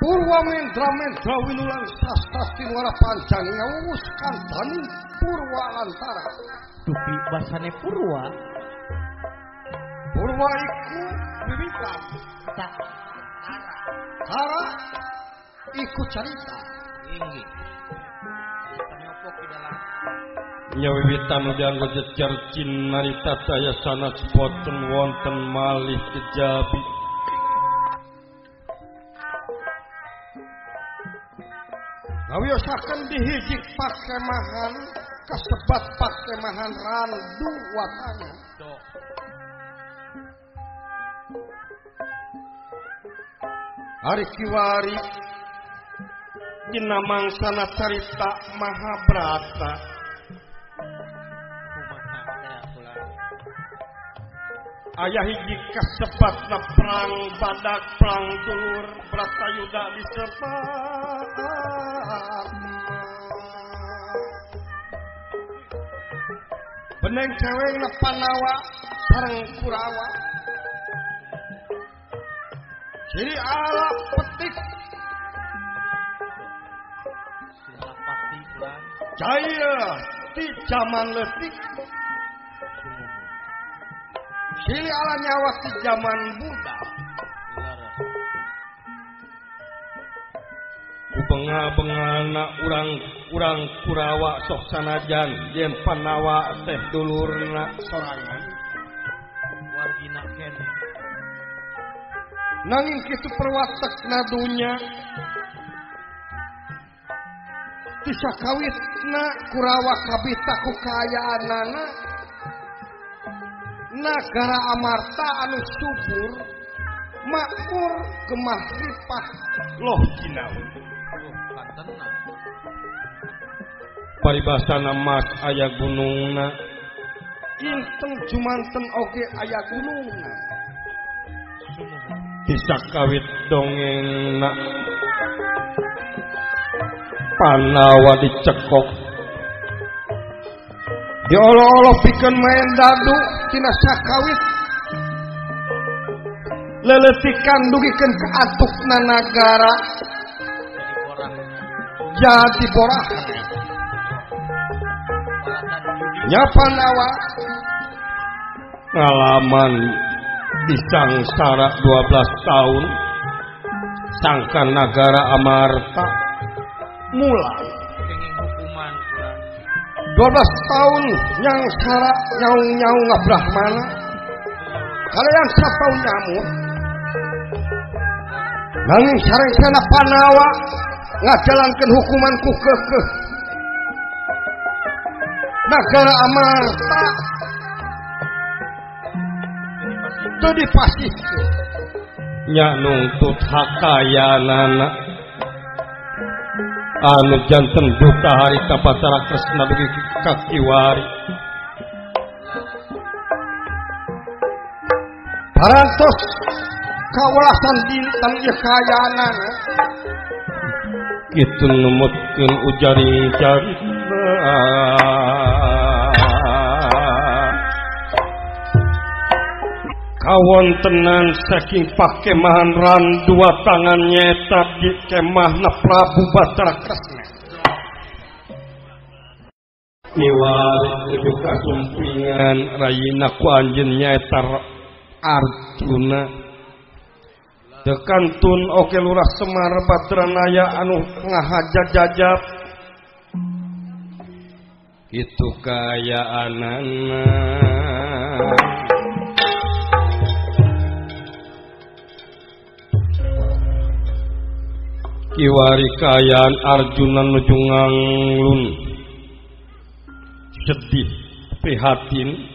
Purwa mendra-mendra winulan sastra tinwara pancang ngawus kantani Purwa lantara. Dupi basane Purwa. Purwa iku wiwitan. Tara iku cerita. Inggih. Penyopo ki dalam nya wiwitan dianggo jejer jin narita daya sanes boten wonten malih kejabi. Ngawiyosaken dihijik pakemahan kasebat pakemahan randu watana. Ari kiwari dina mangsana carita Mahabharata. Ayah hiji kasebatna perang badak perang dulur Bratayuda disebat. Beneng cewekna Panawa sareng Kurawa. Jadi ala petik silapati pulang jaya di zaman letik. Sili ala nyawa di zaman Buddha. Benga-bengana urang Kurawa sok sanajan yen Panawa teh dulurna sorangan wargina kene. Nanging kitu perwatekna dunya disakawitna Kurawa kabita ku kaayaanana nagara Amarta anu subur makmur gemah ripah loh jinawi. Paribasana mas aya gunungna Inten jumanten oge aya gunungna. disakawit dongengna Panawa dicekok diolo-olo pikeun main dadu tina sakawit leletikan dugikeun ka atukna nagara jadi borah nya Panawa ngalaman disangsara 12 tahun sangkan nagara Amarta mulai Kenging hukuman 12 tahun nyangsara nyaung-nyaung ngabrahmana kalian sapau nyamuk nanging sarengsana Panawa ngajalankeun hukuman ku keukeuh nagara Amarta teu dipasihkeun nya nuntut hakayanana anu janten duka harita Batara Kresna dugi kakiwari parantos kawelasan dinten ieu kayanana kitu numutkeun ujaring carita kawontenan saking pakemahan randua tangan nyeta di kemahna Prabu Batara Kresna niwali nuju kasumpingan rayina ku anjeun nyaeta Arjuna dekantun oke lurah Semar Badranaya anu ngahajajajab kitu kayaanana kiwari kayaan Arjuna nuju nganglun sedih prihatin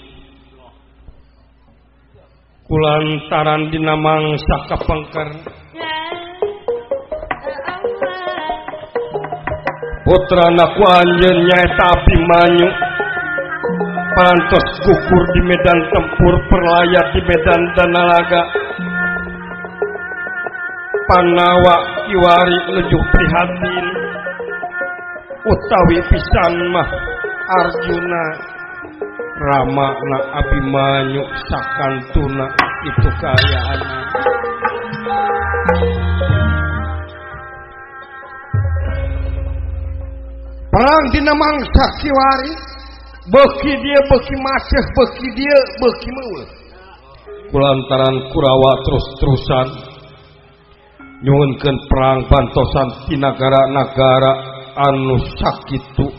kulantaran dina mangsa kapengker putrana ku anjeun nyaeta Abimanyu parantos gugur di medan tempur perlayar di medan Danalaga Panawa kiwari nuju prihatin utawi pisan mah Arjuna Ramana Abimanyu sakantuna itu kaayaan perang dina mangsa kiwari beuki dia beuki maceh beuki dia beuki meuleuh kulantaran Kurawa terus-terusan nyuhunkeun perang bantosan ti nagara-nagara anu sakitu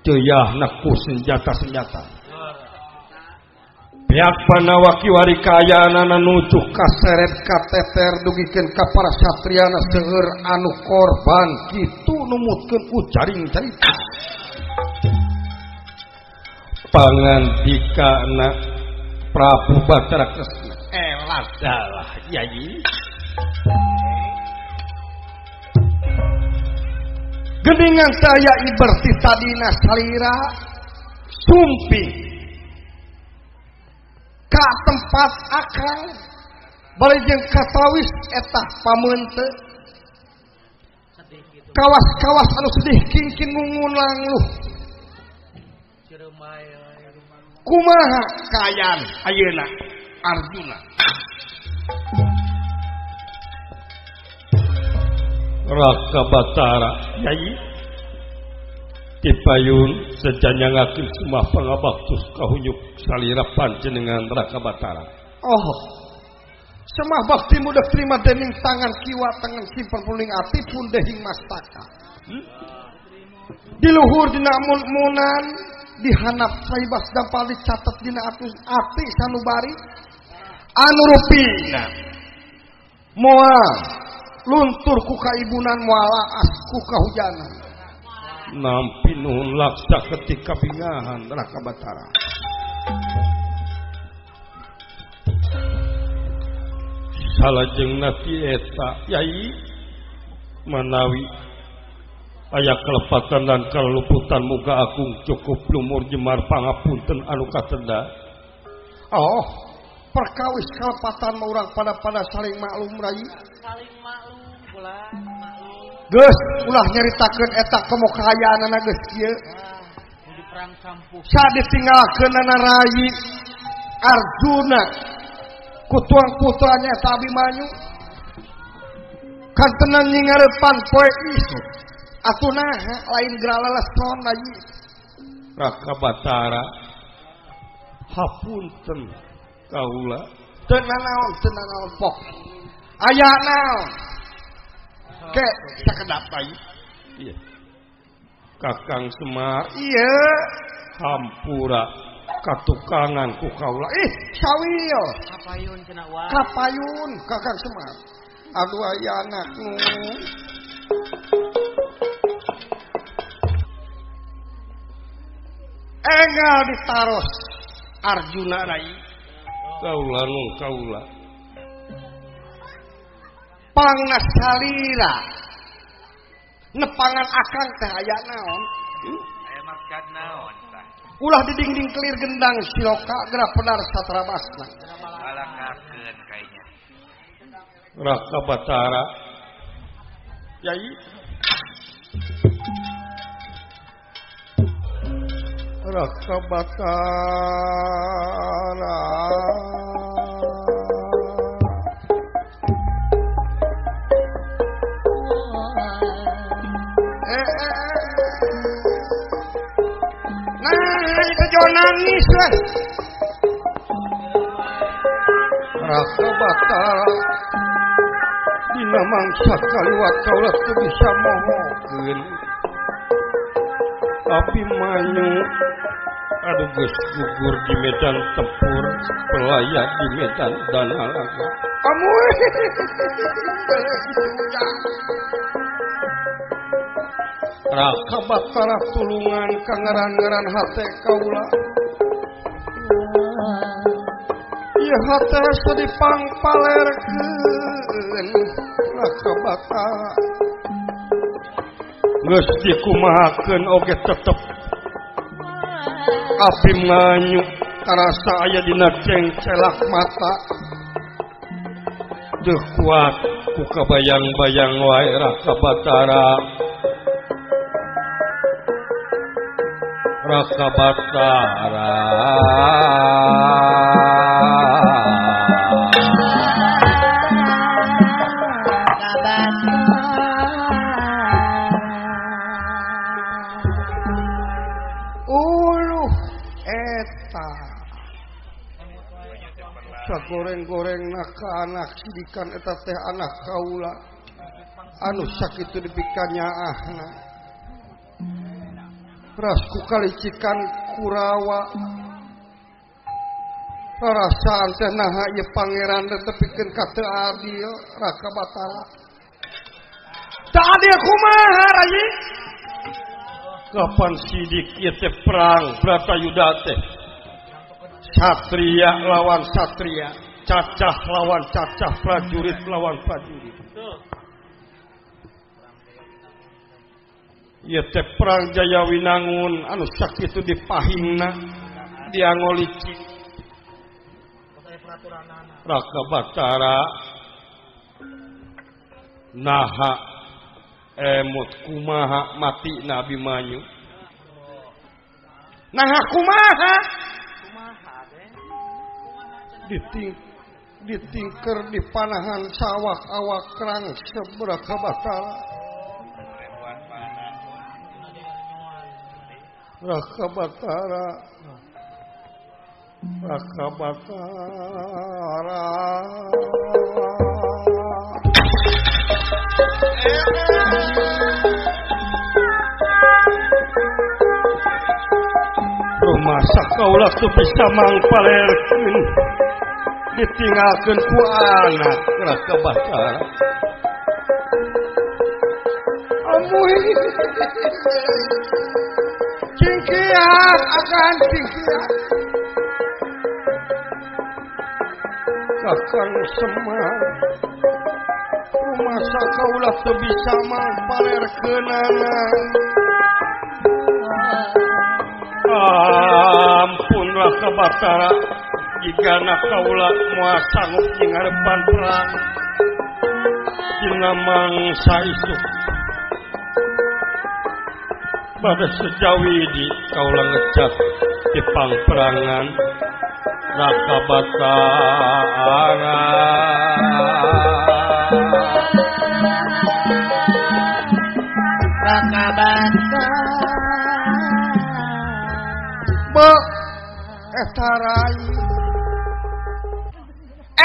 teuyaahna ku senjata-senjata pihak Pandawa kiwari kaayana nuju kaseret kateter dugikeun ka para satriana seueur anu korban kitu numutkeun ujaring-jaring pangandikana Prabu Batara Kresna eladalah Yai geningan saya iberti tadina salira sumping ka tempat akal bari jeung katawis etah pameunteun kawas-kawas anu sedih kingkin ngungulang luh kumaha kaayaan ayeuna Arjuna Raka Batara Yai Tipayun sejanyangakeun sumah pangabaktus kahunyuk salira panjenengan Raka Batara. Oh, semah bakti mudah terima dening tangan kiwa tangan simpang puling ati pun dehing mastaka. Di luhur dina mun-munan dihanap saibas dampal dicatat dina atus ati sanubari anu rupina moal luntur ku kaibunan mualaas ku kahujanan nampi nuhun laksa ketika bingahan Raka Batara salajengna ti eta Yai manawi aya kelepatan dan kaluputan muga agung cukup lumur jemar pangapunten anu katenda. Oh, perkawis kelepatan urang pada saling maklum rai. Saling maklum ulah maklum. Geus ulah nyaritakeun eta kemokayaanana geus kieu. Di perang sampuh. Sa ditinggalkeunana rai Arjuna ku tuang putranya eta Abimanyu. Kantenan nyingarepan poe isu. Atunaha lain gralaleson lagi Raka Batara hapunten kaula teu nanaon pok aya naon ke sakedap bae iya Kakang Semar iya hampura katukangan ku kaula sawil Kapayun cenah wa kapayun Kakang Semar aduh aya anaknu engal ditaros Arjuna rai kaula nu kaula pangnas salira nepangan akang teh aya naon aya maksud naon tah ulah didingding kelir gendang siloka gerak pedar satrabasna balakakeun kayaknya Raka Batara Yai Raka Batara nah nangis lah Raka Batara dina mangsa kaliwat kaula teu bisa mohokeun Abimanyu aduh geus gugur di medan tempur pelaya di medan Danalaga kamu Raka Batara tulungan kangaran-ngaran hate kaula ieu hate sedipang palerkeun Raka Batara geus dikumahakeun oge tetep Abimanyu karasa aya dina cengcelak mata teu kuat ku kabayang-bayang wae Raka Batara Raka Batara goreng-goreng ka anak sidikan eta teh anak kaula anu sakitu dipikannya ahna rasku kalicikan Kurawa perasaan teh naha ieu pangeran tepikeun ka teu adil Raka Batara teu adil kumaha Rayi kapan sidik ieu teh perang Bratayuda teh satria lawan satria cacah lawan cacah prajurit lawan prajurit ieu teh perang Jayawinangun anu sakitu dipahingna diangolici Raka Batara naha emut kumaha mati Nabi Manyu naha kumaha ditingker di panahan sawak awak kerang Raka Batara Raka Batara Raka Batara rumah sakaulah tu bisa mangpalerkeun ditinggalkeun ku anak Raka Batara amuy cingkiat akan cingkiat Kakang Semar rumah sakaulah teu bisa mangpalerkeunana ampun Raka Batara jika anak kaula moal sanggup ngarepan perang dina mangsa isuk pada sejawidi kaula ngecap di pangperangan Raka Batara Raka Batara be eta Rayi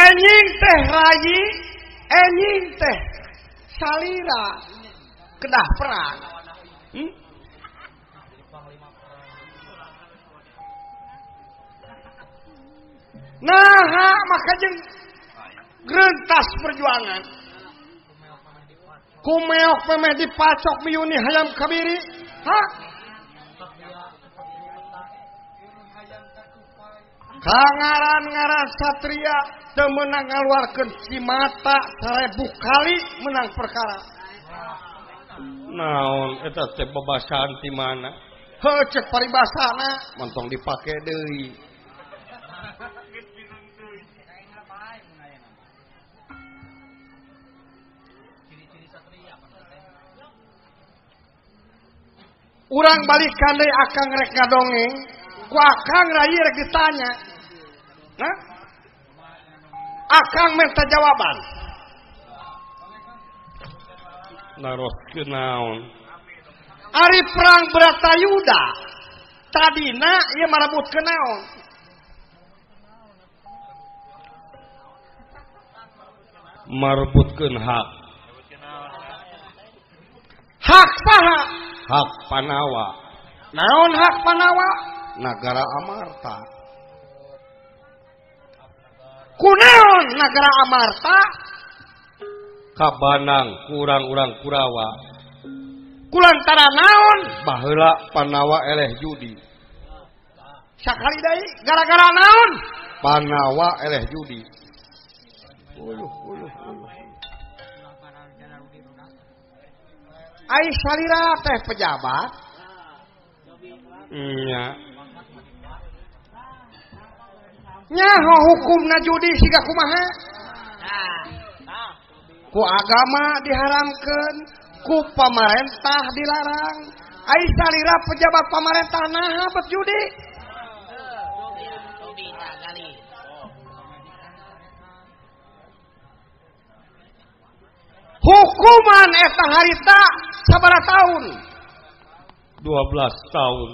enjing teh Rayi enjing teh salira kedah perang nah maka jeung grentas perjuangan kumeok pemeh dipacok miuni hayam kabiri ha kangaran-ngaran satria teu meunang ngaluarkeun cimata 1000 kali menang perkara naon eta teh babasaan ti mana heuh cek paribasana montong dipake deui urang balikan deui akang rek ngadongeng ku akang Rayi rek ditanya nah akang minta jawaban naroskeun naon ari perang Bratayuda tadina ieu marebutkeun naon marebutkeun hak paha hak Panawa naon hak Panawa Nagara Amarta kunaon Nagara Amarta kabanang kurang urang Kurawa kulantara naon baheula Panawa eleh judi sakali deui gara-gara naon Panawa eleh judi ai salira teh pejabat nya nyaho hukumna judi siga kumaha ku agama diharamkeun ku pamarentah dilarang ai salira pejabat pamarentah naha bet judi hukuman eta harita sabaraha taun 12 tahun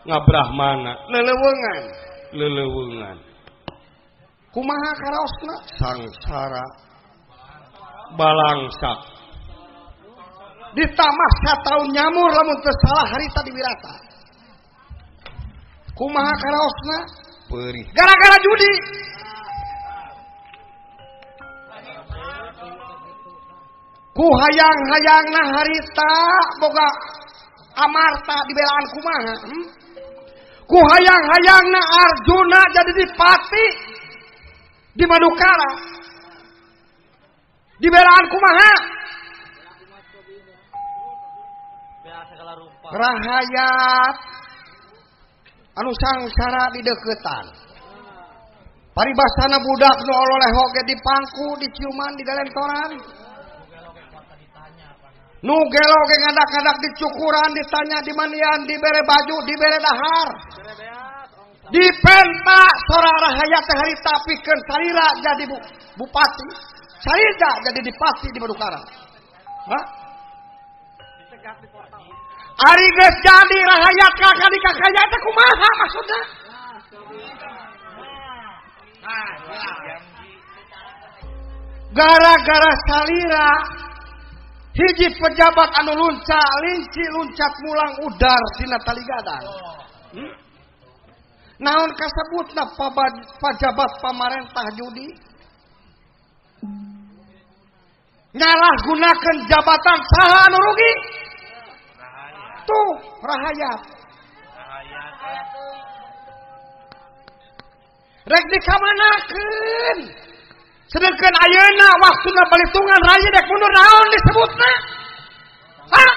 ngabrahmana leuleungan leuleungan kumaha karaosna sangsara balangsak ditamah sataun nyamur lamun teu salah harita di wirata kumaha karaosna perih gara-gara judi ku hayang-hayangna harita boga amarta dibelaan kumaha ku hayang-hayangna Arjuna jadi dipati di Madukara dibelaan kumaha rahayat anu sangsara di deketan paribasana budak nu ololeh hoge di pangku di ciuman di galentoran nu gelo ge ngadak-ngadak di cukuran ditanya di manian dibere baju dibere dahar dipenta sora rahayat teh harita pikeun salira jadi bupati salira jadi dipati di Madukara hah ari geus jadi rahayat kakak di kakaknya teh kumaha maksudna gara-gara salira hiji pejabat anu lunca linci luncat mulang udar tina tali gadang naon kasebutna pejabat pamarentah judi nyalahgunakeun jabatan saha anu rugi tuh rahayat rek dikamanakeun sedangkan ayeuna waktuna balitungan raya dek mundur naon disebutna hah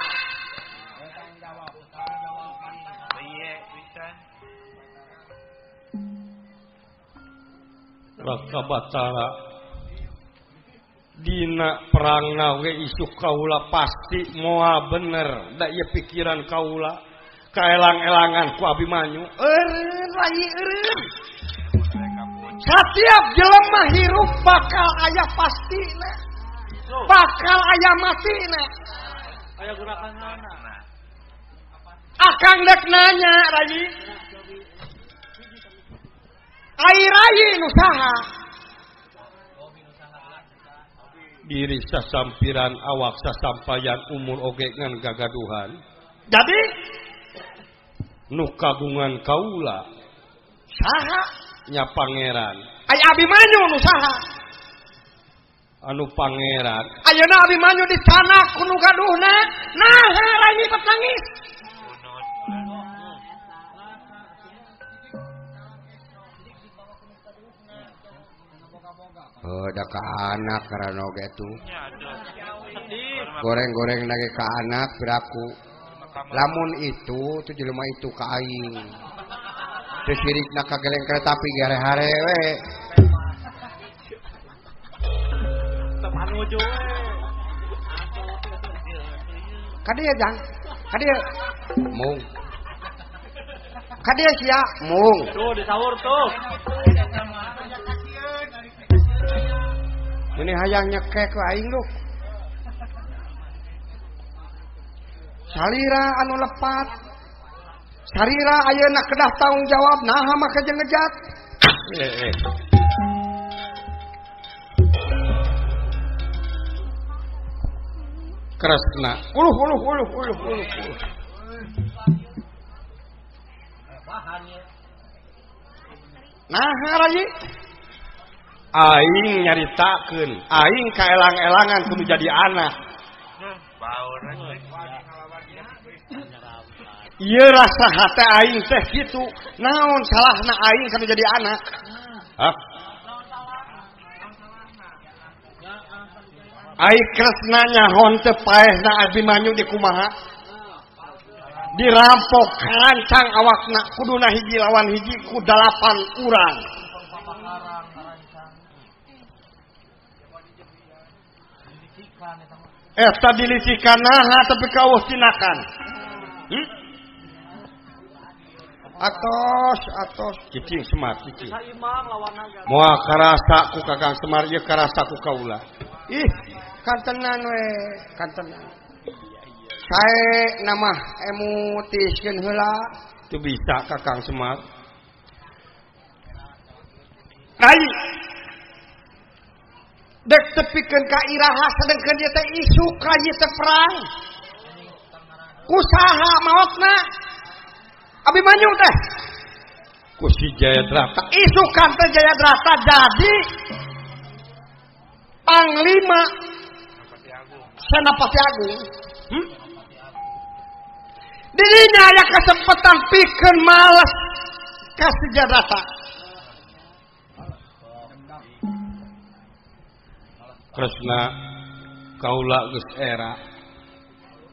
Rakabatara dina perangna we isu kaula pasti moal bener da ieu pikiran kaula kaelang-elangan ku Abimanyu eureun rai eureun setiap jelema hirup bakal aya pastina bakal aya matina aya gunakanana akang dek nanya rai ai rai nu saha diri sasampiran awak sasampayan umur oge ngan gagaduhan jadi nu kagungan kaula saha nya pangeran ai Abimanyu nu saha anu pangeran ayeuna Abimanyu dicanak ku nu gaduhna nah rai pat nangis da ka anak karena oge tuh goreng-goreng lagi ka anak biraku lamun itu tuh jelema itu ka aing teu sirikna kageleng kereta api gare-hare we temanuju we kadieu jang kadieu mung kadieu sia mung tuh disaur tuh ini hayang nyekek ke aing lu salira anu lepat salira ayeuna kedah tanggung jawab naha mah keje ngejat kresna uluh naha rai aing nyaritakeun aing kaelang-elangan kudu jadi anak ieu rasa hate aing teh kitu naon salahna aing kudu jadi anak hah aing kresna nyahon teu paehna Abimanyu di kumaha dirampok rancang awakna kuduna hiji lawan hiji ku 8 urang eta dilicikan naha tapi kaueuh tinakan atos cicing Semar cicing moal karasa ku Kakang Semar ieu karasa ku kaula ih kantenan we kantenan sae nama emutiskeun heula teu bisa Kakang Semar rai dek tepikeun ka iraha sedengkeun ieu teh isu ka ieu teh perang. Kusaha maotna? Abimanyu teh ku si Jayadrata. Isukan teh Jayadrata jadi panglima Senapati Agung. Dirinya aya kesempatan pikeun males ka si Jayadrata. Kresna kaula geus era.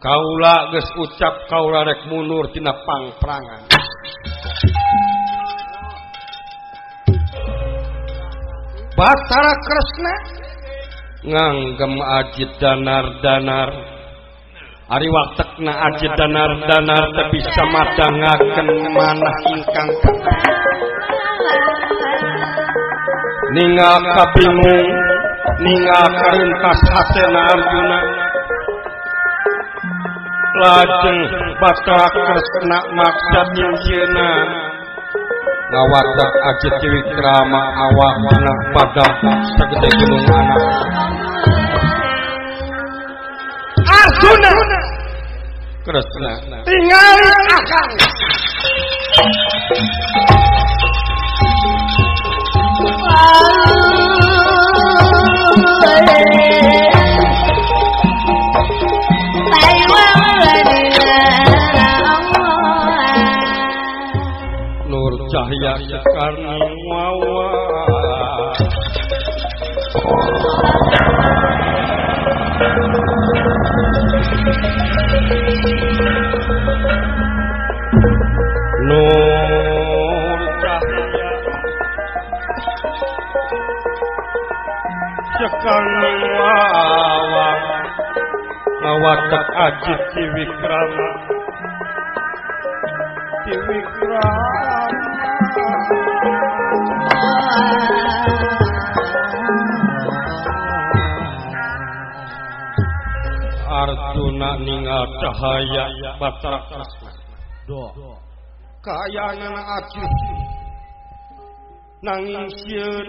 Kaula geus ucap kaula rek mundur tina pangperangan. Batara Kresna nganggem Aji danar-danar. Ari waktekna Aji danar-danar teu bisa madangaken manah ingkang ningal kabingung, ningal karintas hatena Arjuna. Lajeng Batara Kresna maksa nyieuna ngawadak Aji Triwikrama awakna padang sagede gunung anak. Arjuna Kresna tingali akang. Nur cahya sekarni wawa Nur cahya sekarni wawa ngawadak Aji Triwikrama. Arjuna ningal cahaya Batara Kresna. Kaayana Aji nanging sieun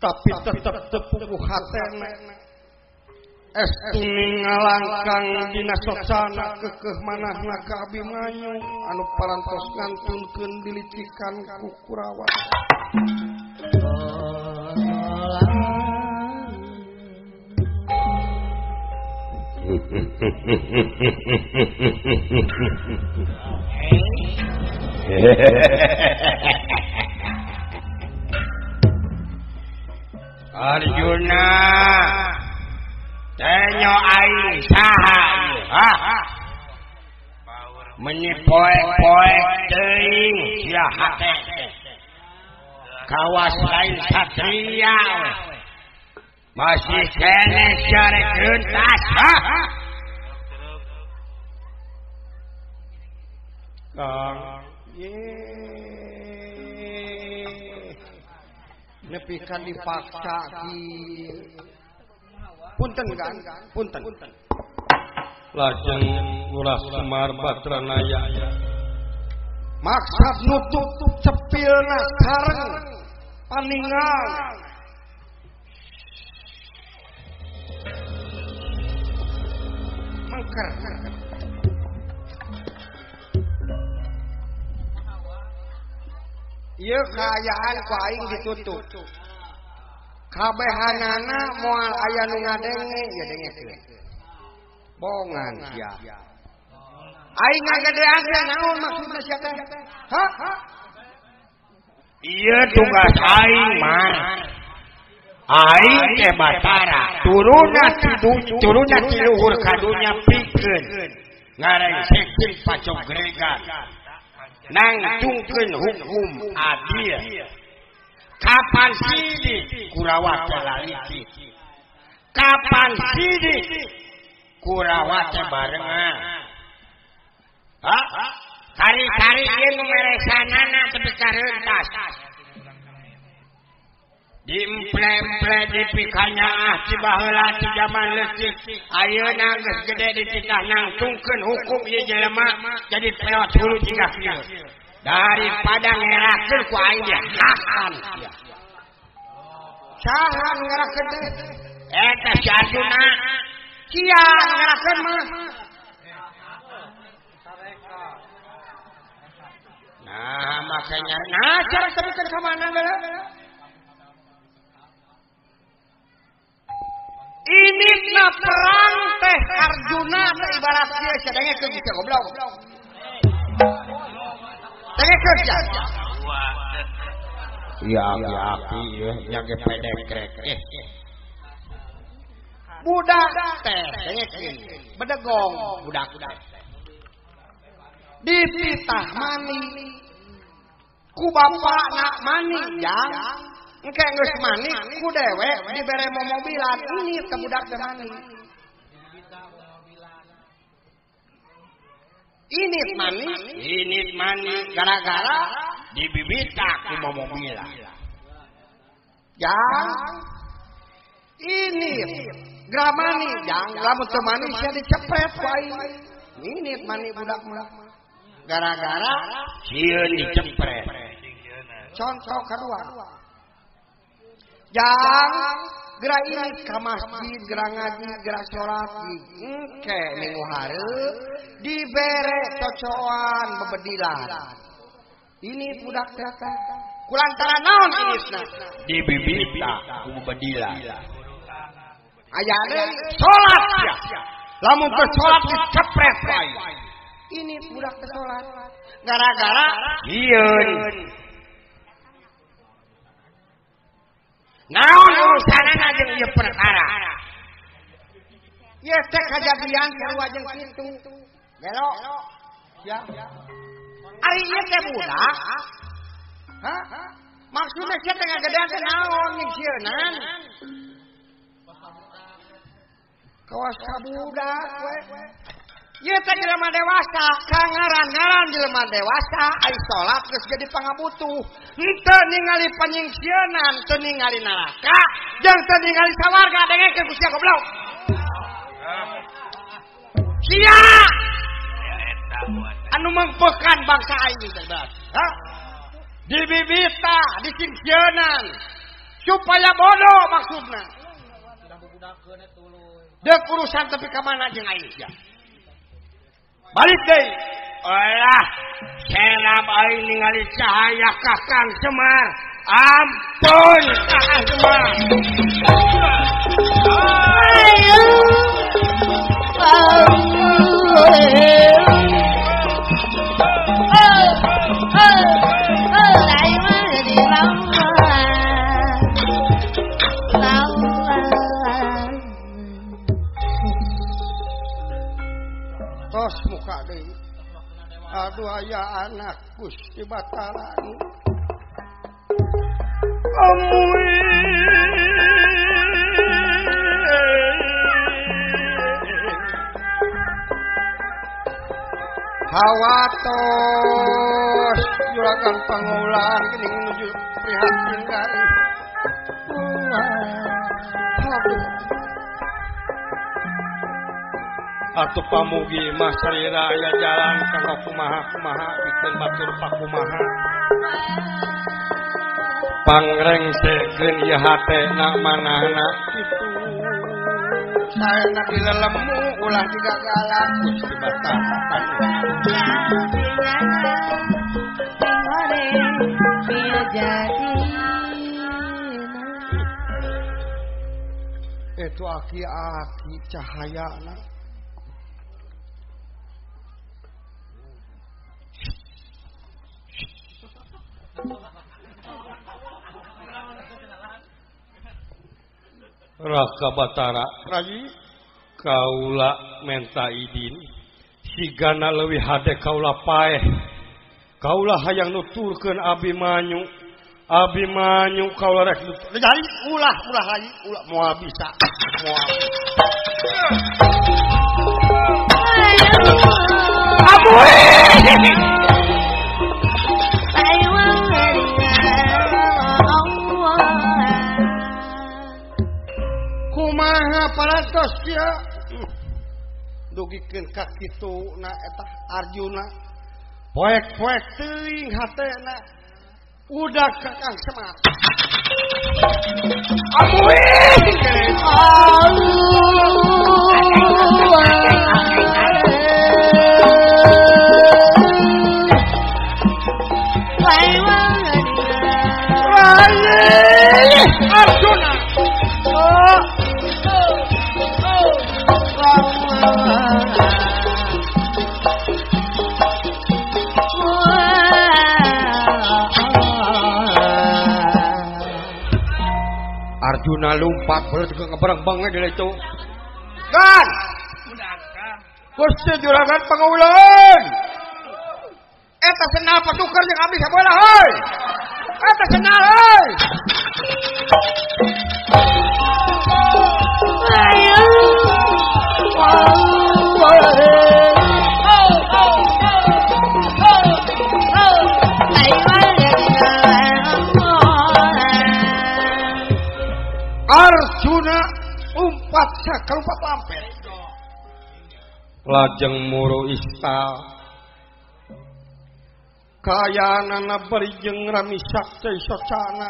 tapi tetep tepuku hatena. Estu ningalangkang dina socana keukeuh manahna ka Abimanyu anu parantos ngantunkeun dilicikan ku Kurawa. Arjuna tenyo aing saha menyipoek-poek teuing sia hate kawas lain satria masih kene syarek rentas Kang nepikan dipaksa punten kan punten lajeng ulah Semar Badranaya maksud nutup cepilna sareng paningal mangker ieu kaayaan ku aing ditutup kabehanana moal aya nu ngadenge ya dengekeun bongan sia aing ngagedean teh naon maksudna sia teh ha ieu tugas aing mah aing teh Batara turunna ti luhur kadunya pikeun ngarengsikeun pacogregan nangtungkeun hukum adil. Kapan sidik Kurawa teh laliki? Kapan sidik Kurawa teh barengan? Kari-kari ieu nu meresanana tepi kareuntas. Diemple-emple dipikanyaah ti baheula ti zaman leutik. Ayeuna geus gede dititah nangtungkeun hukum ieu jelema jadi peot hulu jiga kieu. Daripada ngerakeun ku aing dia hakan. Saha nu ngarakeun teh? Eta si Arjuna. Cia nu ngarakeun mah. Nah, makanya cara sabikeun ka mana geula? Ini na perang teh Arjuna teh ibarat dia sadengekeun bisa goblok. Dengekeun ya. Iya, api nya ge pedek krek. Budak teh dengekeun. Bedegong budak. Dititah mani. Ku bapakna mani jang. Engke geus mani ku dewe dibere mobilan ini ke budak teh mani. Ini mani gara-gara dibibita ku mobilan. Jang ini gramani jang lamun teu mani sia dicepret wae. Ini mani budak-budak gara-gara sieun dicepret. Contoh kedua. Jang gerak ini ke masjid, gerak ngaji, gerak sholat engke minggu hari dibere cocokan bebedilan. Ini budak teh kulantaran naon inisna dibibita ku bebedilan. Aya deui salat ya. Lamun teu salat dicepret wae. Ini budak teh salat gara-gara sieun. Naon urusanana jeung ieu perkara? Ieu teh kajadian sarua jeung kitu. Gelo. Ya. Ari ieu teh budak. Hah? Maksudna sia teh ngagedean teh naon jeung sieunan? Kawas ka budak we. Ieu teh jelema dewasa, kangaran-ngaran jelema dewasa ai salat geus jadi pangabutuh. Henteu ningali panyingsieunan, teu ningali neraka, jeung teu ningali sawarga dengekeun ku sia goblok. Sia anu mengpekan bangsa aing teh berat. Hah? Dibibita, disingsieunan supaya bodoh maksudna. Deuk urusan tapi ka mana jeung aing sia. Balik deh. Olah, senam aing ningali cahaya Kakang Semar. Ampun Kakang Semar. Ayo. Tos muka deui. Aduh aya anak Gusti Batara. Amuy. Hawatos juragan pangulang geuning nuju prihatin kali. Aduh. Atuh pamugi mah sarira aya jalan kanggo kumaha-kumaha pikeun batur pakumaha. Pangrengsekeun ieu hatena manahna kitu. Saena dilelemu ulah digagalan Gusti Batara. Itu aki-aki cahayana. Raka Batara Rayi kaula menta idin sigana leuwih hade kaula paeh kaula hayang nuturkeun Abimanyu kaula rek jadi ulah lagi ulah moal bisa moal kumaha parantos sia dugikeun ka kituna eta Arjuna poek-poek teuing hatena Udah Kakang Semar. Amuin. Arjuna. Arjuna lumpat boleh juga ngebereng-bengnya dia itu. Kan. Gusti Juragan Pangulan. Eta senal patukar yang abdi sabeula heuy. Eta senal heuy. Ayo. Arjuna umpat sakal umpat lampet. Lajeng muru ista kayanana barijeng ramisak cai socana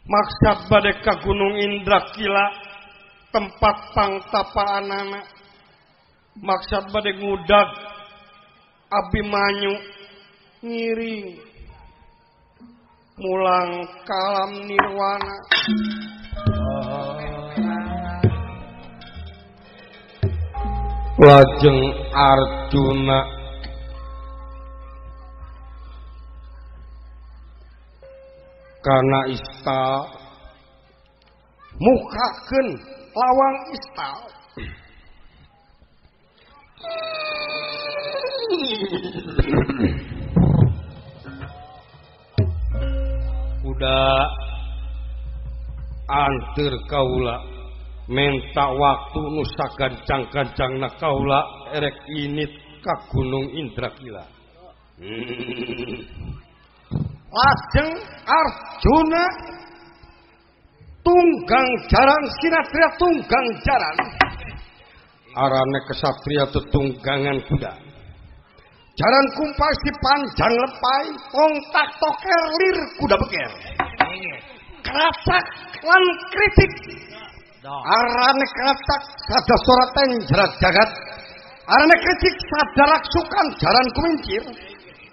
maksad bade ka Gunung Indrakila tempat pangtapaanana maksad bade ngudag Abimanyu ngiring mulang kalam nirwana. Lajeng Arjuna kana ista mukakeun lawang ista kuda antir kaula menta waktu nusa gancang-gancangna kaula erek init ka Gunung Indrakila. Lajeng Arjuna tunggang jaran sinatria tunggang jaran arane kesatria tetunggangan kuda jaran kumpas di panjang lepai tongtak toker lir kuda beker kerasak lan kritik arane kerasak sada soraten jerat jagat arane kritik sada raksukan jaran kumincir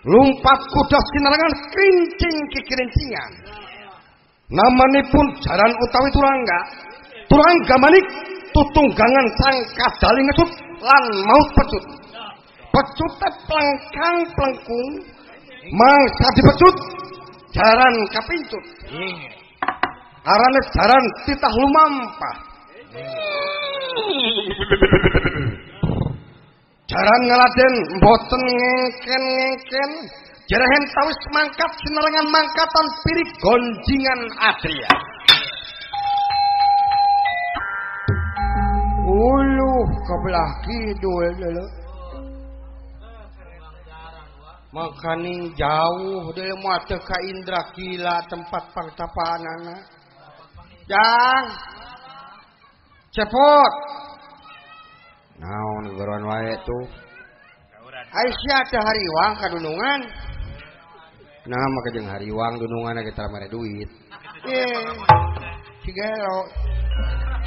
lumpat kuda sinarangan krincing kikirincingan namanipun jaran utawi turangga manik tutunggangan sang kadali ngesut lan maut pecut pecute plengkang plengkung mangsa dipecut jaran kapincut arane jaran titah lumampah jaran ngaladen mboten ngengken jerahen tawis mangkat sinerangan mangkatan pirik gonjingan adria uluh kebelah kidul lho makaning jauh dari muateu ka Indrakila tempat pangtapaanana jang cepot naon geron wae tuh Aisyah teh hariwang kadunungan nah maka jeung hariwang dunungan kita mere duit sigelo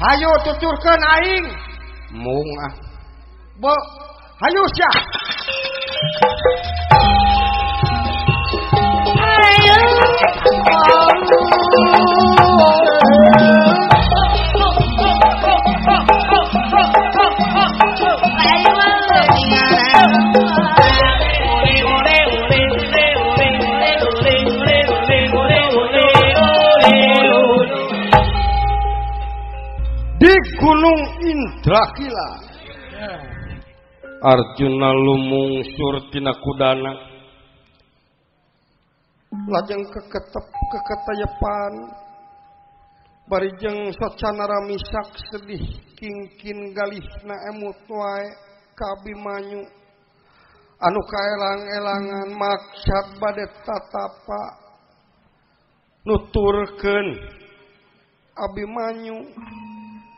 hayu tuturkeun aing mung ah bo hayu sia ayo di Gunung Indrakila Arjuna lumungsur tina kudana lajeng keketayepan barijeng socana ramisak sedih kingkin galihna emut wae ka Abimanyu anu kaelang-elangan maksad bade tatapa nuturkeun Abimanyu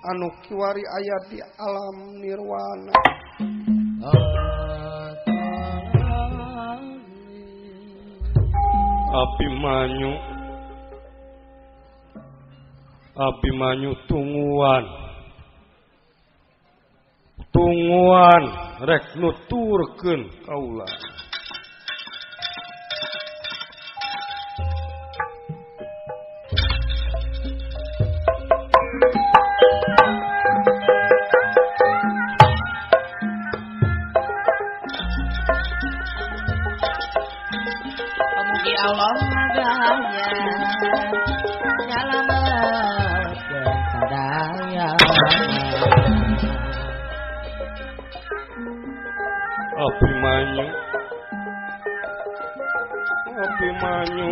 anu kiwari aya di alam nirwana Abimanyu tungguan rek nuturkeun kaula. Mugi Allah ngagaya nyalamet sadaya. Abimanyu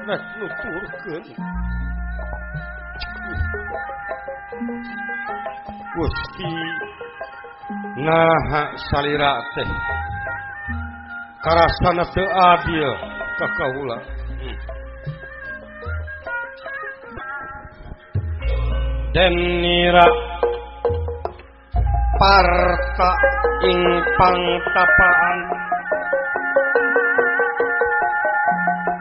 rek nuturkeun Gusti naha salira teh karasana teu adil ka kaula. Denira parta ing pangtapaan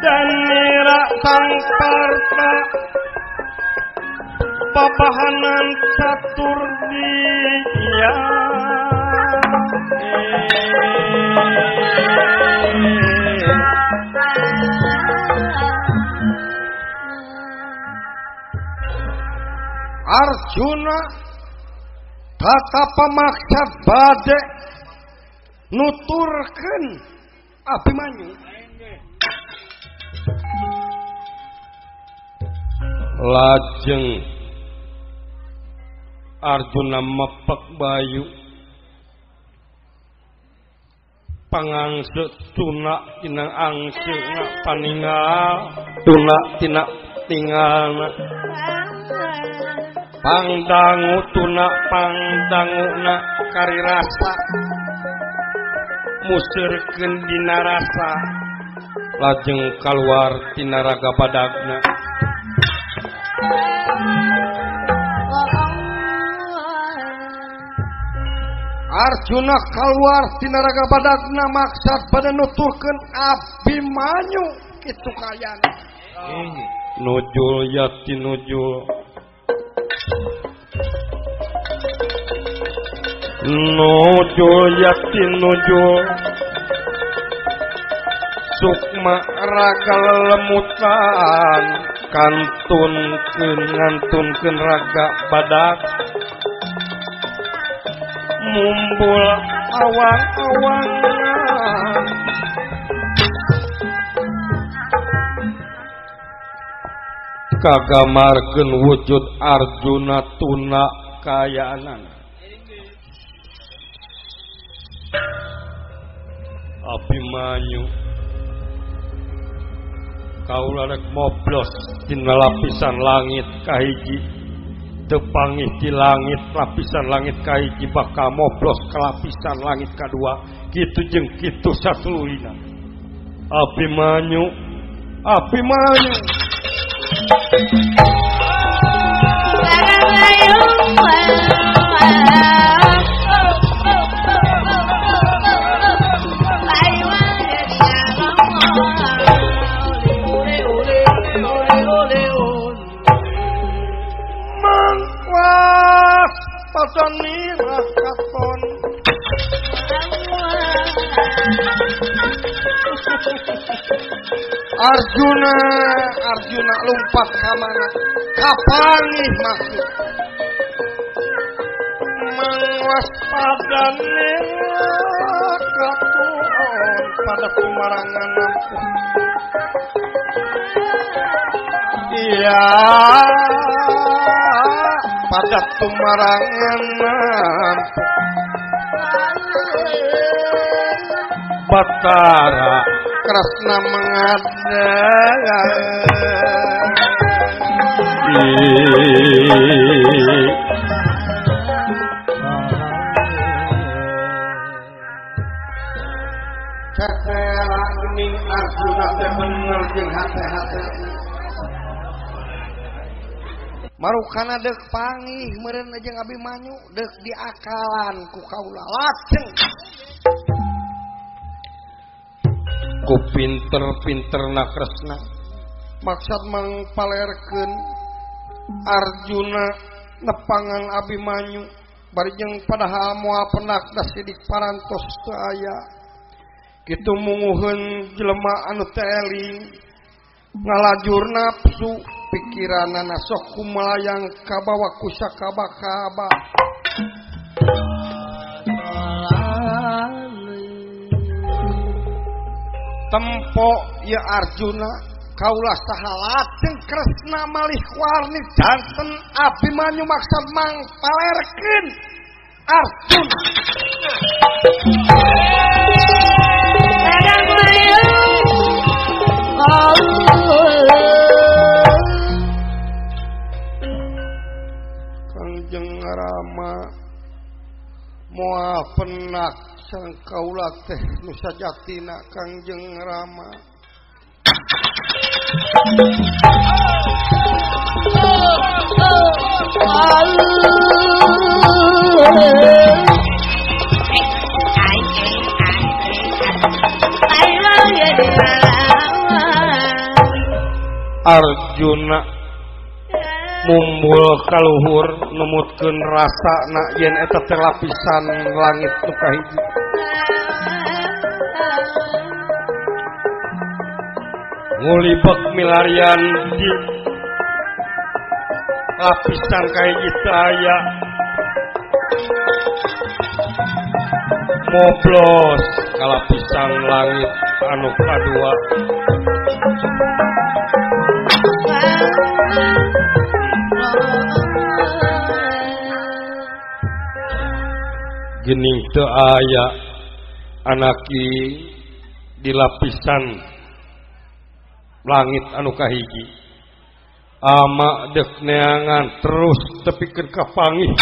Denira sang parta papahanan catur dia Arjuna tata pamaksa bade nuturkeun Abimanyu lajeng Arjuna mepek bayu pangangse tuna tina angse paninggal tuna tina tinggalna pangdangu tuna pangdanguna kari rasa musirkeun dina rasa lajeng kaluar tina raga badagna Arjuna kaluar tina raga badagna maksad bade nuturkeun Abimanyu kitu kayana nujul yati nujul yatin nujul sukma raga lelemutan ngantunkeun raga badak mumbul awang-awangan kagamarkeun wujud Arjuna tuna kayaanan Abimanyu kaula rek moblos dina lapisan langit kahiji tepangih di langit lapisan langit kahiji bakal moblos ke lapisan langit kedua kitu jeung kitu satulurina Abimanyu mangwas pasanira katon Arjuna lumpat ka mana kapangih maksud mangwas padane katon pada kumarangan iya pada kumarangan Batara Krasna mengada Cakera gening Arjuna teh bener jeung hate-hate marukana deuk pangih meureun jeung Abimanyu deuk diakalan ku kaula lajeng ku pinter-pinterna Kresna maksud mangpalerkeun Arjuna nepangan Abimanyu bari jeung padahal moal penak da sidik parantos teu aya kitu munguheun jelema anu teu eling ngalajur nafsu pikiranana sok kumalayang kabawa ku sakaba-kaba tempo ya Arjuna kaulah sahalat jeung Kresna malih warni janten Abimanyu maksud mangpalerkeun Arjuna Kangjeng Rama moal penak sang kaula teh nu sajatina Kangjeng Rama Arjuna mumbul kaluhur numutkeun rasana yen eta teh lapisan langit nu kahiji ngulibek milarian di lapisan kahiji teu aya moblos ka lapisan langit anu kadua gening teu aya anaki di lapisan langit anu kahiji ama dek neangan terus tepikeun ka pangih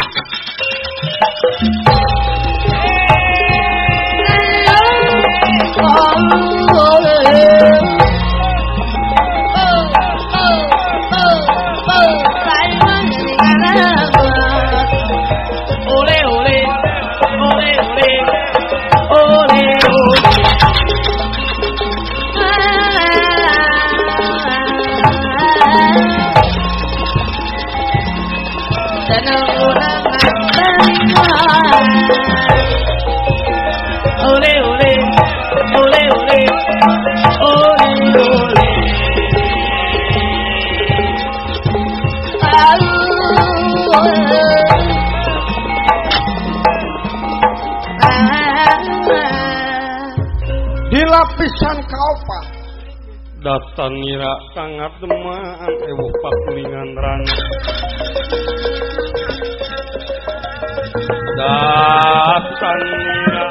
lapisan kaopat datan ngira sangat demaan ewuh pakulingan rana datan ngira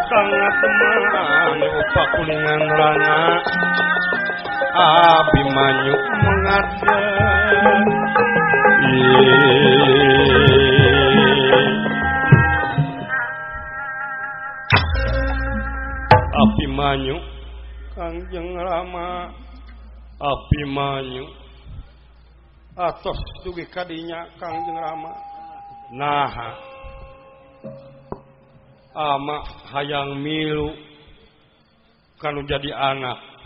sangat demaan ewuh pakulingan rana Abimanyu mengadeng Abimanyu Kangjeng Rama Abimanyu atos dugi kadinya Kangjeng Rama naha ama hayang milu kanu jadi anak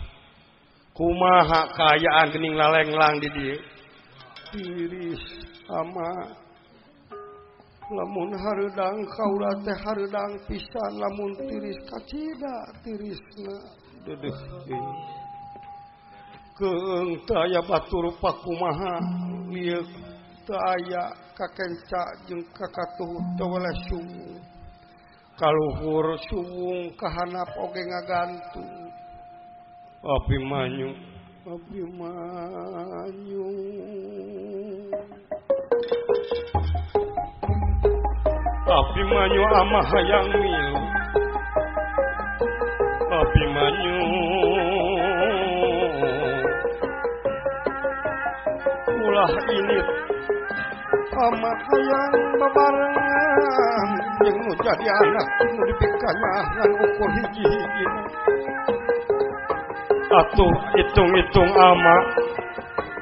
kumaha kaayaan geuning lalenglang di dieu tiris ama lamun hareudang kaula teh hareudang pisan lamun tiris kacida tirisna dedeh keung teu aya batur pakumaha ieu teu aya kakenca jeung kakatuh teu weleh suwung kaluhur suwung kahanap oge ngagantung Abimanyu Abimanyu Abimanyu ama hayang milu Abimanyu ulah ini ama hayang bebarengan jeung nu jadi anak nu dipikanahan ukur hiji-hijina atuh hitung-hitung ama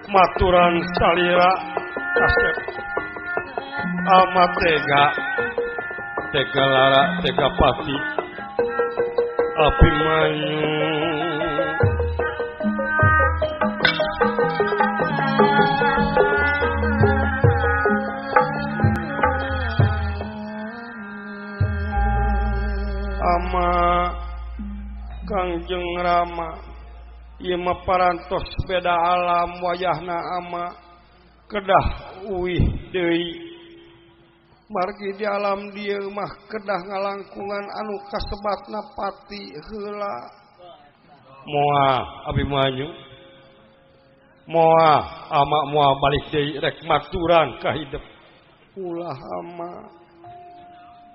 maturan salira kasep ama tega lara tega pati Abimanyu ama Kangjeng Rama ieu mah parantos beda alam wayahna ama kedah uwih deui margi di alam dieu mah kedah ngalangkungan anu kasebatna pati heula moal Abimanyu moal ama moal balik deui rek maturan ka hidup ulah ama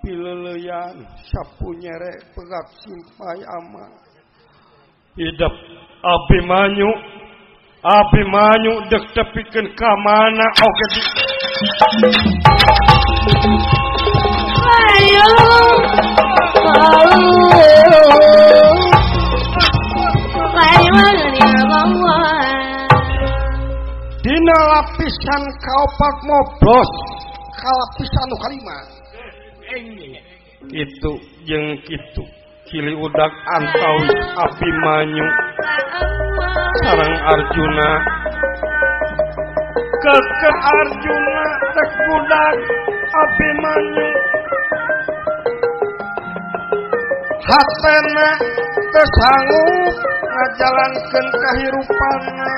pileuleyan sapu nyere pegat simpai ama hidup Abimanyu dek tepikeun ka mana oge di ayo dina lapisan kaopat moblos kalapisan nu kalima itu jeung kitu cili udak antawis Abimanyu sareng Arjuna ke Arjuna rek budak Abimanyu hatena teu sanggup ngajalankeun kahirupanna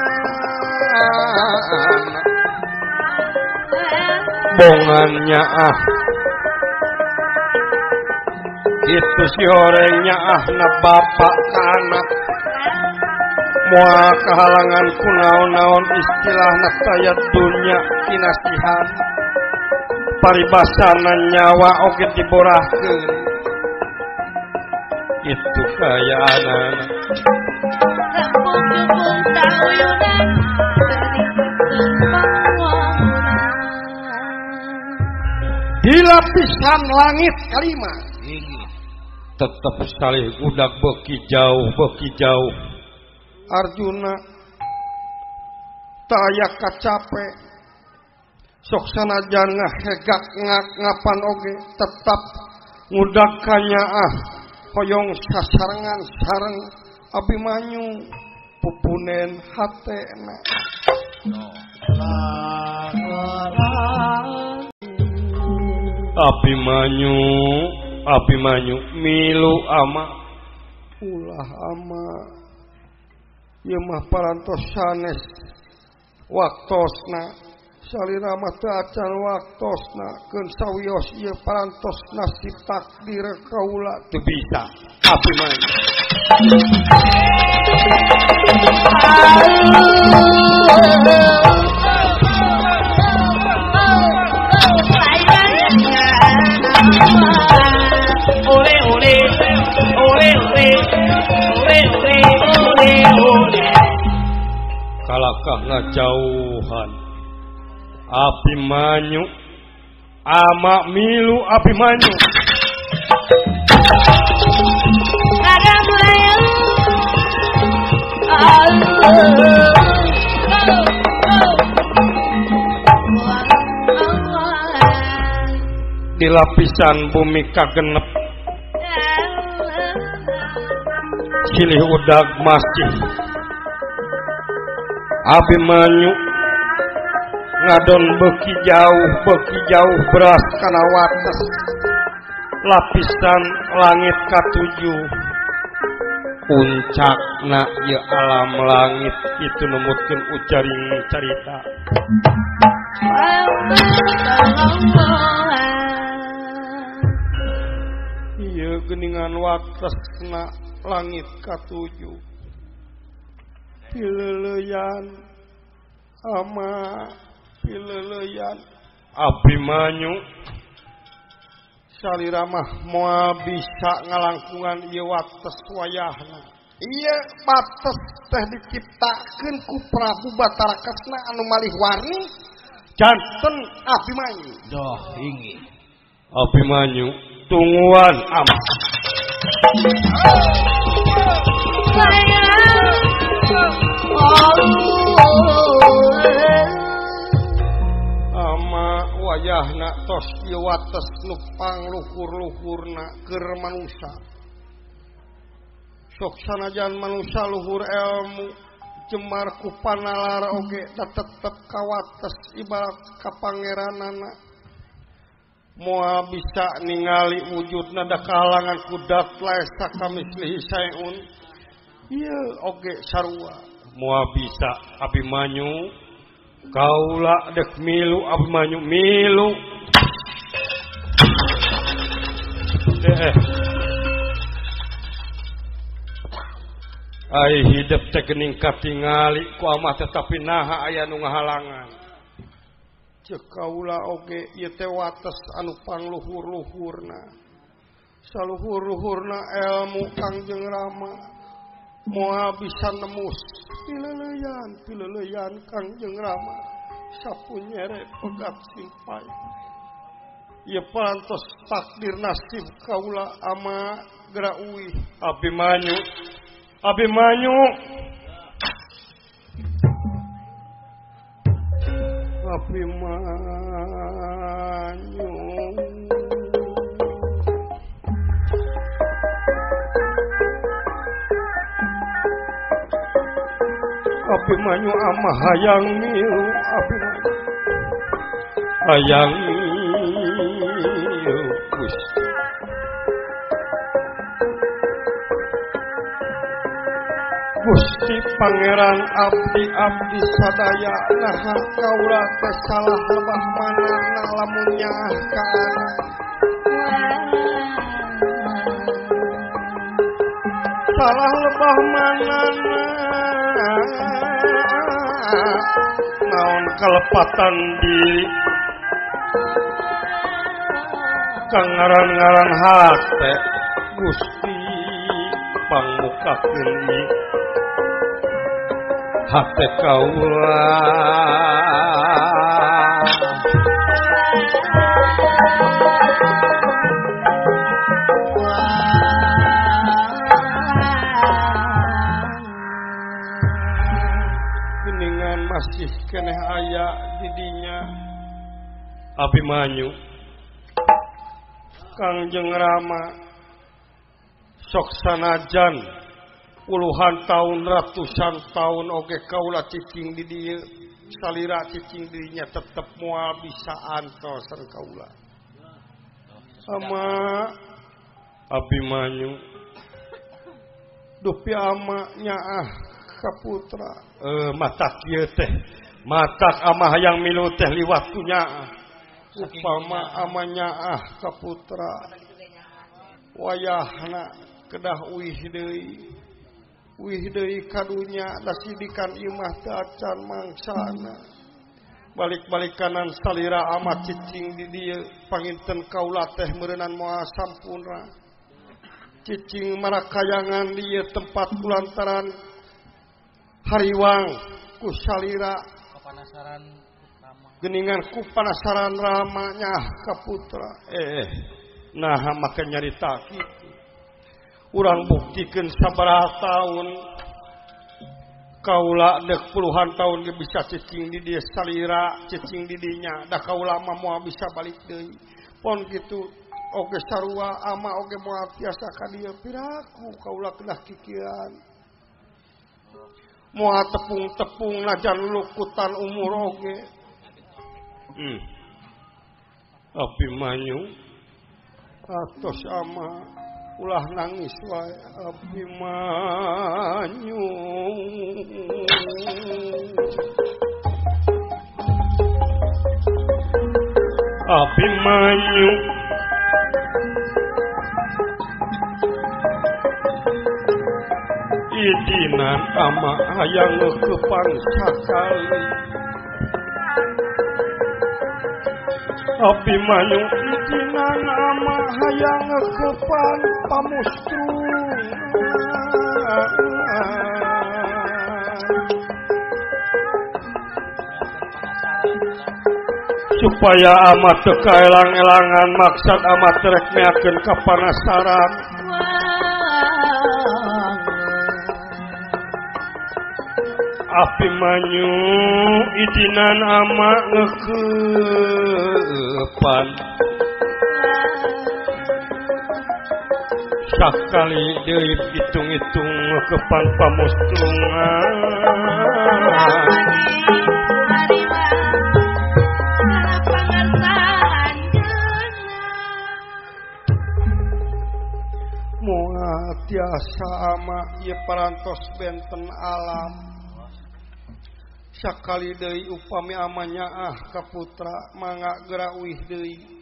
bongannya itu si orangnya na bapak ka anak moal kahalangan ku naon-naon istilahna taya dunya kinasihan paribasana nyawa oge diborahkeun itu kaayaan di lapisan langit kalima tetap salih udak beki jauh Arjuna taya kacape sok sanajan ngahegak ngapan oge tetap ngudak kanyaah hoyong sasarengan sareng Abimanyu pupunen hatena Abimanyu milu ama ulah ama ieu mah parantos sanes waktosna salira mah teu acan waktosna keun sawios ieu parantos nasib takdir kaula teu bisa Abimanyu kalakah ngajauhan Abimanyu ama milu Abimanyu di lapisan bumi kagenep silih udag masih Abimanyu ngadon beki jauh beras kana wates lapisan langit katujuh puncakna ieu alam langit itu numutkeun ujaring carita ieu geuningan watesna langit katujuh pileuleyan ama pileuleyan Abimanyu salira mah moal bisa ngalangkungan ieu wates wayahna ieu wates teh diciptakeun ku Prabu Batara Kresna anu malih warni janten Abimanyu doh inggih Abimanyu tungguan ama ama wayahna tos ieu wates nu pangluhur-luhurna keur manusa sok sanajan manusia luhur ilmu jemar ku panalar oge tetep kawates ibarat kapangeranana moal bisa ningali wujudna da kahalangan kudat laesa kamislihi sayun ieu oge sarua moal bisa Abimanyu kaula dek milu Abimanyu milu ai hidup teh geuning katingali ku amah tetapi naha aya nu ngahalangan ceuk kaula oge ieu teh wates anu pangluhur-luhurna saluhur-luhurna ilmu Kangjeng Rama moal bisa nembus pileuleyan Kangjeng Rama sapunyere pegat simpai ieu parantos takdir nasib kaula ama geura uih Abimanyu Abimanyu Abimanyu ama hayang milu Abimanyu hayang milu Gusti Pangeran abdi sadaya naha kaula teh salah lebah manana lamun nyaah ka salah lebah manana naon kalepatan diri kangaran-ngaran hate Gusti pangmukakeun ieu hate kaula geningan masih keneh aya di dinya Abimanyu Kangjeng Rama sok sanajan puluhan tahun ratusan tahun oge kaula cicing di dieu salira cicing dirinya tetep moal bisa antosan kaula sama Abimanyu dupi ama nyaah ka putra matak ieu teh matak ama hayang milu teh liwat ku nyaah upama ama nyaah ka putra wayahna kedah uih deui kadunya dasidikan imah teu acan mangsana balik-balikanan salira amat cicing di dieu panginten kaula teh meureunana moal sampurna cicing marakayangan di ieu tempat kulantaran hariwang ku salira kapanasaran geningan ku panasaran Rama nyah ka putra nah maka nyarita kitu urang buktikeun sabaraha taun kaula dek puluhan tahun ge bisa cicing di dieu salira cicing di dinya da kaula mah moal bisa balik deui pon kitu oge sarua ama oge moal tiasa ka dieu piraku kaula kedah kikiran moal tepung-tepung najan lukutan umur oge Abimanyu atos ama ulah nangis wae Abimanyu Abimanyu idinan ama hayang ngeukepan sakali Abimanyu idinan ama hayang ngeukepan pamustru supaya ama teu kaelang-elangan maksud ama terek meakeun kapanasaran Abimanyu idinan ama ngeukepan sakali deui hitung-hitung kepan pamustungan moal tiasa ama ieu parantos benten alam sakali deui upami amanyaah ka putra mangga gerawih deui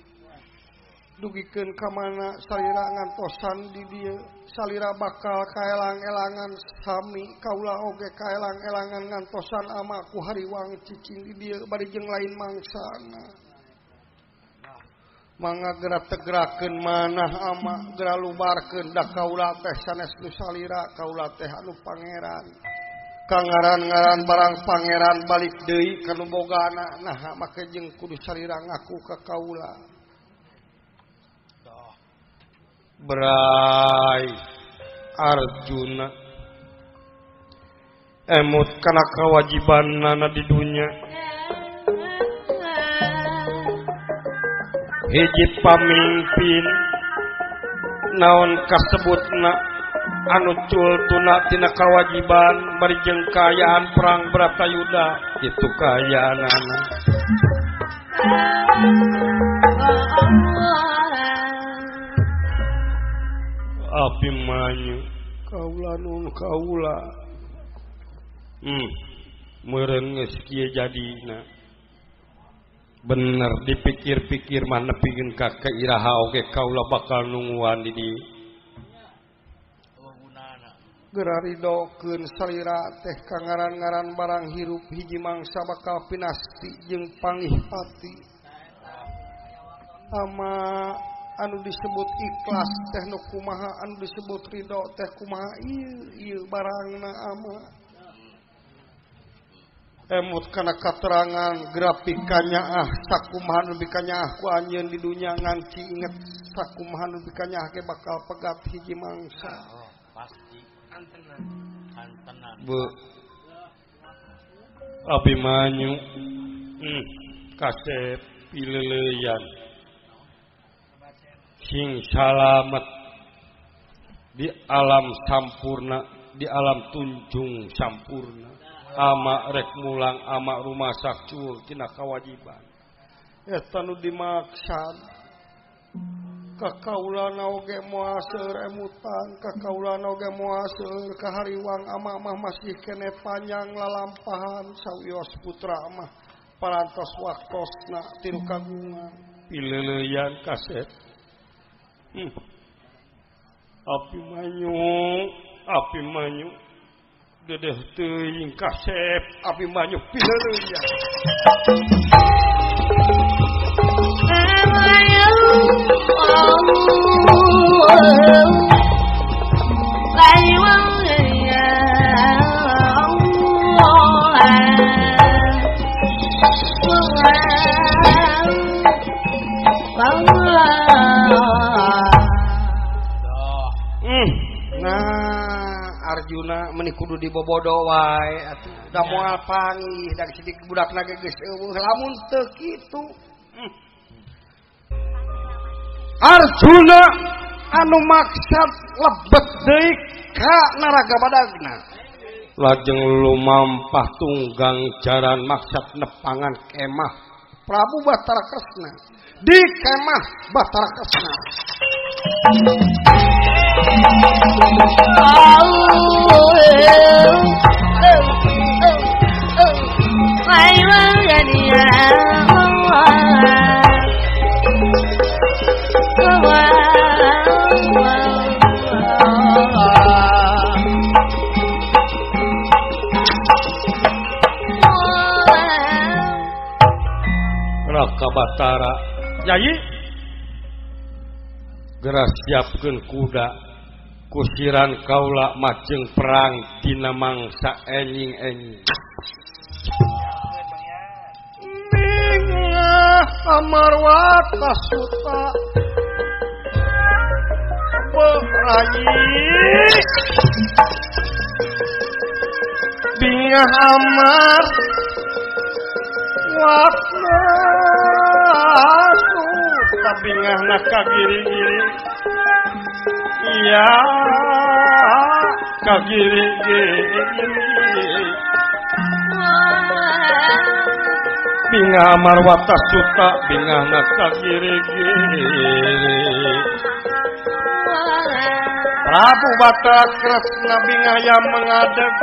dugikeun ka mana salira ngantosan di dieu salira bakal kaelang-elangan sami kaula oge kaelang-elangan ngantosan ama ku hariwang cicing di dieu bari jeung lain mangsana mangga geura tegrakeun manah ama geura lubarkeun da kaula teh sanes nu salira kaula teh anu pangeran kangaran-ngaran barang pangeran balik deui ka nu bogana nah make jeung kudu salira ngaku ka kaula Berai Arjuna emut kana kewajibanana di dunya hiji pamimpin naon kasebutna anu cultuna tina kawajiban bari jeung kaayaan perang Bratayuda kitu kaayaanana Abimanyu kaula nun kaula meureun geus kieu jadina bener dipikir-pikir mah nepikeun ka keiraha oge kaula bakal nungguan di dieu geura ridokeun salira teh kangaran-ngaran barang hirup hiji mangsa bakal pinasti jeung panglihpati ama anu disebut ikhlas teh nu kumaha anu disebut ridho teh kumaha ieu barangna ama emut kana katerangan grafikanya sakumaha nu bikanya ku anjeun di dunya nganci inget sakumaha nu bikanya ge bakal pegat hiji mangsa pasti antenan bu Abimanyu kasep pileuleyan sing salamet di alam sampurna di alam tunjung sampurna ama rek mulang ama rumah sakcul tina kawajiban eta nu dimaksad ka kaulana oge moal seueur emutan ka kaulana oge moal seueur kahariwang ama mah masih kene panjang lalampahan sawios putra mah parantos waktosna tilu kagungan pileuleyan kasep Abimanyu dedeh teuing kasep Abimanyu pileuleyan Arjuna meuni kudu dibobodo wae atuh da moal panggih da sidik budakna ge geus eueuh lamun teu kitu Arjuna anu maksad lebet deui ka naraga badagna lajeng lumampah tunggang jaran maksad nepangan kemah Prabu Batara Kresna di kemah Batara Kresna Raka Batara Nyai geura siapkeun kuda kusiran kaula majeng perang dina mangsa enying-enying bingah amarwata suta berayi bingah amar watna suta bingah nak kagiri-giri Ya kagiri-giri Bingah marwata suta bingah kagiri-giri Prabu Bata Kresna bingah yang mengadeg